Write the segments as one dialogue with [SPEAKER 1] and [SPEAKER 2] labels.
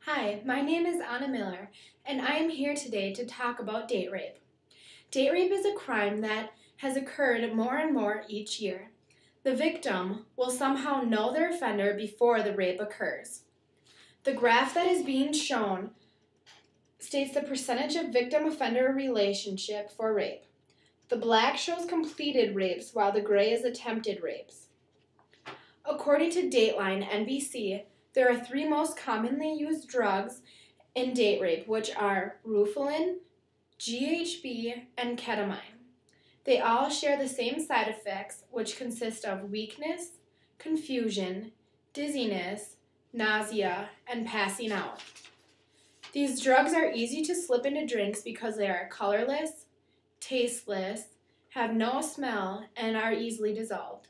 [SPEAKER 1] Hi, my name is Anna Miller, and I am here today to talk about date rape. Date rape is a crime that has occurred more and more each year. The victim will somehow know their offender before the rape occurs. The graph that is being shown states the percentage of victim-offender relationship for rape. The black shows completed rapes while the gray is attempted rapes. According to Dateline NBC, there are three most commonly used drugs in date rape, which are Rufalin, GHB, and ketamine. They all share the same side effects, which consist of weakness, confusion, dizziness, nausea, and passing out. These drugs are easy to slip into drinks because they are colorless, tasteless, have no smell, and are easily dissolved.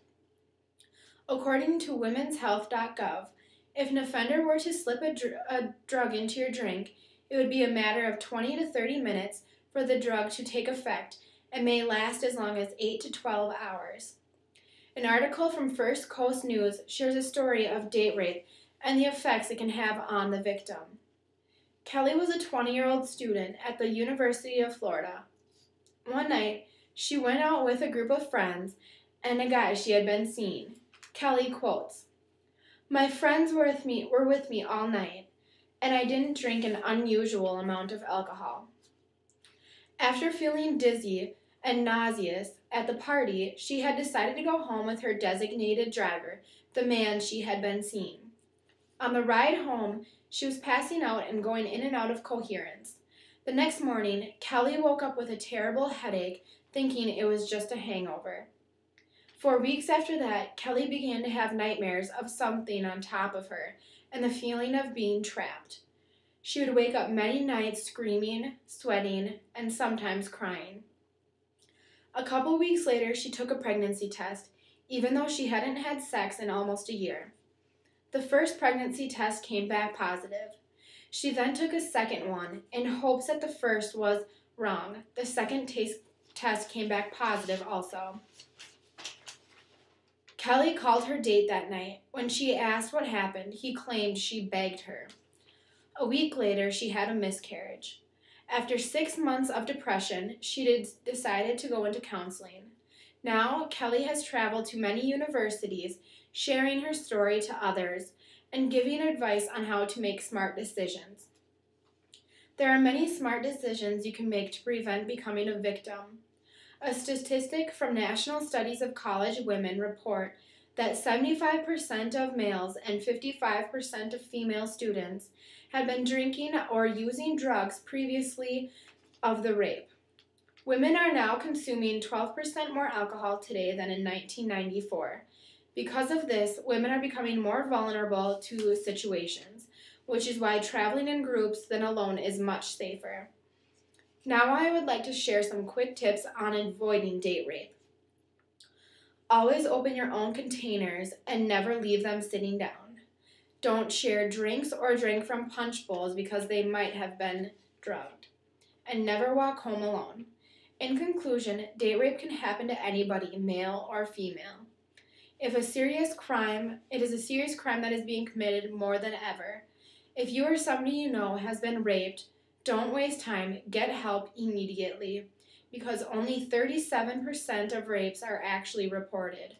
[SPEAKER 1] According to womenshealth.gov, if an offender were to slip a drug into your drink, it would be a matter of 20 to 30 minutes for the drug to take effect and may last as long as 8 to 12 hours. An article from First Coast News shares a story of date rape and the effects it can have on the victim. Kelly was a 20-year-old student at the University of Florida. One night, she went out with a group of friends and a guy she had been seeing. Kelly quotes, "My friends were with me all night, and I didn't drink an unusual amount of alcohol." After feeling dizzy and nauseous at the party, she had decided to go home with her designated driver, the man she had been seeing. On the ride home, she was passing out and going in and out of coherence. The next morning, Kelly woke up with a terrible headache, thinking it was just a hangover. For weeks after that, Kelly began to have nightmares of something on top of her and the feeling of being trapped. She would wake up many nights screaming, sweating, and sometimes crying. A couple weeks later, she took a pregnancy test, even though she hadn't had sex in almost a year. The first pregnancy test came back positive. She then took a second one in hopes that the first was wrong. The second test came back positive also. Kelly called her date that night. When she asked what happened, he claimed she begged her. A week later, she had a miscarriage. After 6 months of depression, she decided to go into counseling. Now, Kelly has traveled to many universities, sharing her story to others and giving advice on how to make smart decisions. There are many smart decisions you can make to prevent becoming a victim. A statistic from National Studies of College Women report that 75% of males and 55% of female students had been drinking or using drugs previously of the rape. Women are now consuming 12% more alcohol today than in 1994. Because of this, women are becoming more vulnerable to situations, which is why traveling in groups than alone is much safer. Now I would like to share some quick tips on avoiding date rape. Always open your own containers and never leave them sitting down. Don't share drinks or drink from punch bowls because they might have been drugged. And never walk home alone. In conclusion, date rape can happen to anybody, male or female. It is a serious crime that is being committed more than ever. If you or somebody you know has been raped, don't waste time, get help immediately, because only 37% of rapes are actually reported.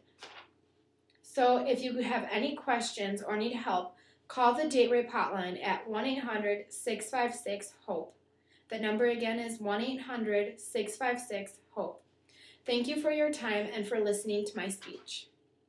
[SPEAKER 1] So if you have any questions or need help, call the date rape hotline at 1-800-656-HOPE. The number again is 1-800-656-HOPE. Thank you for your time and for listening to my speech.